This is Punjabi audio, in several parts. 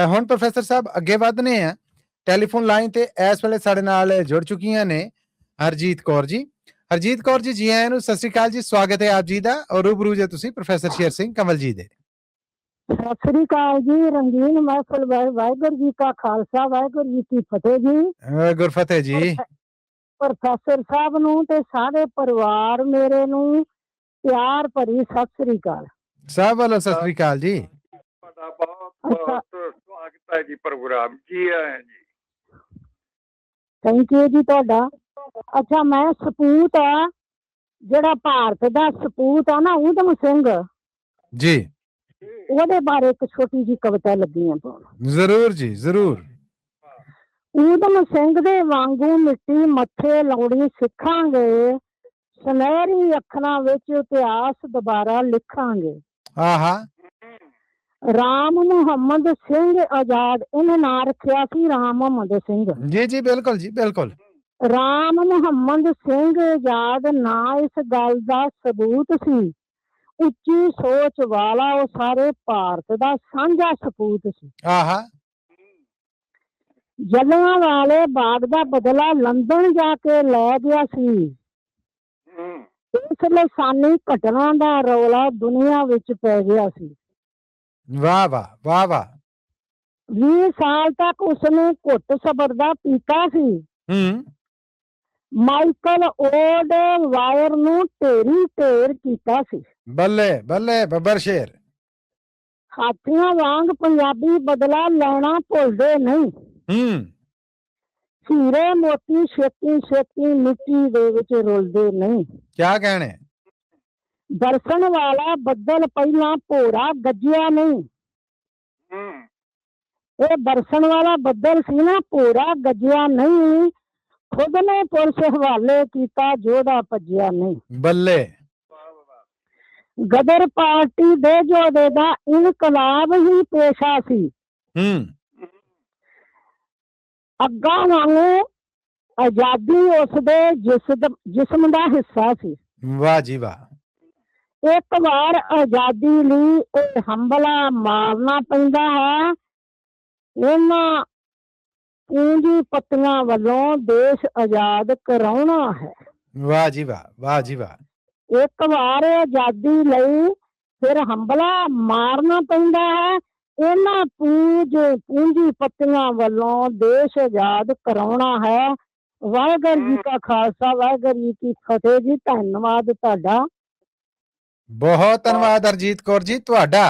ਹੁਣ ਪ੍ਰੋਫੈਸਰ ਸਾਹਿਬ ਅੱਗੇ ਵਧਨੇ ਆ। ਟੈਲੀਫੋਨ ਲਾਈਨ ਤੇ ਇਸ ਵੇਲੇ ਸਾਡੇ ਨਾਲ ਜੁੜ ਚੁੱਕੀਆਂ ਨੇ ਹਰਜੀਤ ਕੌਰ ਜੀ। ਹਰਜੀਤ ਕੌਰ ਜੀ, ਜੀ ਆਇਆਂ ਨੂੰ, ਸਤਿ ਸ੍ਰੀ ਅਕਾਲ ਜੀ, ਸਵਾਗਤ ਹੈ ਆਪ ਜੀ ਦਾ। ਔਰ ਰੂਬਰੂ ਜੇ ਤੁਸੀਂ ਪ੍ਰੋਫੈਸਰ ਸ਼ੇਰ ਸਿੰਘ ਕੰਵਲ ਜੀ ਦੇ। ਸਤਿ ਸ੍ਰੀ ਅਕਾਲ ਜੀ। ਰੰਗੀਨ ਮਹਿਫਲ, ਵਾਹਿਗੁਰੂ ਜੀ ਕਾ ਖਾਲਸਾ, ਵਾਹਿਗੁਰੂ ਜੀ ਕੀ ਫਤਿਹ ਜੀ। ਗੁਰਫਤਿਹ ਜੀ। ਪ੍ਰੋਫੈਸਰ ਸਾਹਿਬ ਨੂੰ ਤੇ ਸਾਰੇ ਪਰਿਵਾਰ ਮੇਰੇ ਨੂੰ ਪਿਆਰ ਭਰੀ ਸਤਿ ਸ੍ਰੀ ਅਕਾਲ। ਸਭ ਵੱਲੋਂ ਸਤਿ ਸ੍ਰੀ ਅਕਾਲ ਜੀ। ਤੁਹਾਡਾ ਬਹੁਤ ਬਹੁਤ ਸਵਾਗਤ ਹੈ ਜੀ ਪ੍ਰੋਗਰਾਮ। ਜੀ ਆਇਆਂ ਜੀ। ਥੈਂਕ ਯੂ ਜੀ ਤੁਹਾਡਾ। ਅੱਛਾ, ਮੈਂ ਸਪੂਤ ਆ, ਜਿਹੜਾ ਭਾਰਤ ਦਾ ਸਪੂਤ ਆ ਨਾ, ਊਧਮ ਸਿੰਘ ਜੀ, ਉਹਦੇ ਬਾਰੇ ਇੱਕ ਛੋਟੀ ਜੀ ਕਵਿਤਾ ਲੱਗੀ ਆ ਪਾਉਣ। ਜ਼ਰੂਰ ਜੀ, ਜ਼ਰੂਰ। ਊਧਮ ਸਿੰਘ ਦੇ ਵਾਂਗੂ ਮਿੱਟੀ ਮੱਥੇ ਲਾਉਣੀ ਸਿੱਖਾਂਗੇ, ਸੁਨਹਿਰੀ ਅੱਖਰਾਂ ਵਿੱਚ ਇਤਿਹਾਸ ਦੁਬਾਰਾ ਲਿਖਾਂਗੇ। ਆਹਾ। ਰਾਮ ਮੁਹੰਮਦ ਸਿੰਘ ਆਜ਼ਾਦ, ਇਹਨੇ ਨਾਂ ਰੱਖਿਆ ਸੀ ਰਾਮ ਮੁਹੰਮਦ ਸਿੰਘ। ਜੀ ਜੀ, ਬਿਲਕੁਲ ਜੀ, ਬਿਲਕੁਲ। ਰਾਮ ਮੁਹੰਮਦ ਸਿੰਘ ਆਜ਼ਾਦ ਨਾਂ ਇਸ ਗੱਲ ਦਾ ਸਬੂਤ ਸੀ, ਉੱਚੀ ਸੋਚ ਵਾਲਾ ਉਹ ਸਾਰੇ ਭਾਰਤ ਦਾ ਸਾਂਝਾ ਸਪੂਤ ਸੀ। ਆਹਾ। ਜਲਿਆਂਵਾਲੇ ਬਾਗ ਦਾ ਬਦਲਾ ਲੰਦਨ ਜਾ ਕੇ ਲੈ ਗਿਆ ਸੀ। ਇਸ ਲਸਾਨੀ ਘਟਨਾ ਦਾ ਰੌਲਾ ਦੁਨੀਆ ਵਿੱਚ ਪੈ ਗਿਆ ਸੀ। ਵਾਹ ਵਾਹ ਵਾਹ ਵਾਹ। 20 ਸਾਲ ਤੱਕ ਉਸਨੇ ਘੁੱਟ ਸਬਰ ਦਾ ਪੀਤਾ ਸੀ। ਮਾਈਕਲ ਓਡ ਵਾਇਰ ਨੂੰ ਢੇਰੀ ਢੇਰ ਕੀਤਾ ਸੀ। ਬੱਲੇ ਬੱਲੇ ਬੱਬਰ ਸ਼ੇਰ। ਹਾਥੀਆਂ ਵਾਂਗ ਪੰਜਾਬੀ ਬਦਲਾ ਲੈਣਾ ਭੁੱਲਦੇ ਨਹੀਂ। ਹੀਰੇ ਮੋਤੀ ਛੇਤੀ ਛੇਤੀ ਮਿੱਟੀ ਦੇ ਵਿੱਚ ਰੁਲਦੇ ਨਹੀਂ। ਕਿਆ ਕਹਿਣੇ। ਦਰਸ਼ਨ ਵਾਲਾ ਬੱਦਲ ਪਹਿਲਾਂ ਭੋਰਾ ਗੱਜਿਆ ਨਹੀਂ। ਇਹ ਦਰਸ਼ਨ ਵਾਲਾ ਬੱਦਲ ਸੀ ਨਾ, ਭੋਰਾ ਗੱਜਿਆ ਨਹੀਂ। ਖੁਦ ਨੇ ਪੁਲਿਸ ਹਵਾਲੇ ਕੀਤਾ, ਜੋਧਾ ਭੱਜਿਆ ਨਹੀਂ। ਬੱਲੇ। ਗਦਰ ਪਾਰਟੀ ਦੇ ਜੋਧੇ ਦਾ ਇਨਕਲਾਬ ਹੀ ਪੇਸ਼ਾ ਸੀ। ਅੱਗਾ ਵਾਂਗੂ ਆਜ਼ਾਦੀ ਉਸਦੇ ਜਿਸਮ ਦਾ ਹਿੱਸਾ ਸੀ। ਵਾਹ ਜੀ ਵਾਹ। ਇੱਕ ਵਾਰ ਆਜ਼ਾਦੀ ਲਈ ਇਹ ਹੰਬਲਾ ਮਾਰਨਾ ਪੈਂਦਾ ਹੈ। ਇਹਨਾਂ ਪੂੰਜੀਪਤੀਆਂ ਵੱਲੋਂ ਦੇਸ਼ ਆਜ਼ਾਦ ਕਰਾਉਣਾ ਹੈ। ਵਾਹ ਜੀ ਵਾਹ, ਵਾਹ ਜੀ ਵਾਹ। ਇੱਕ ਵਾਰ ਆਜ਼ਾਦੀ ਲਈ ਫਿਰ ਹੰਬਲਾ ਮਾਰਨਾ ਪੈਂਦਾ ਹੈ। ਇਹਨਾਂ ਪੂੰਜੀਪਤੀਆਂ ਵੱਲੋਂ ਦੇਸ਼ ਆਜ਼ਾਦ ਕਰਾਉਣਾ ਹੈ। ਵਾਹਿਗੁਰੂ ਜੀ ਕਾ ਖਾਲਸਾ, ਵਾਹਿਗੁਰੂ ਜੀ ਕੀ ਫਤਿਹ ਜੀ। ਧੰਨਵਾਦ ਤੁਹਾਡਾ। ਬਹੁਤ ਧੰਨਵਾਦ ਹਰਜੀਤ ਕੌਰ ਜੀ, ਤੁਹਾਡਾ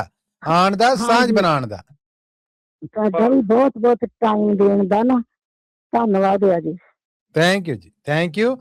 ਆਉਣ ਦਾ, ਸਾਂਝ ਬਣਾਉਣ ਦਾ। ਤੁਹਾਡਾ ਵੀ ਬਹੁਤ ਬਹੁਤ ਟਾਈਮ ਦੇਣ ਦਾ ਨਾ ਧੰਨਵਾਦ ਹੈ ਜੀ। ਥੈਂਕ ਯੂ ਜੀ, ਥੈਂਕ ਯੂ।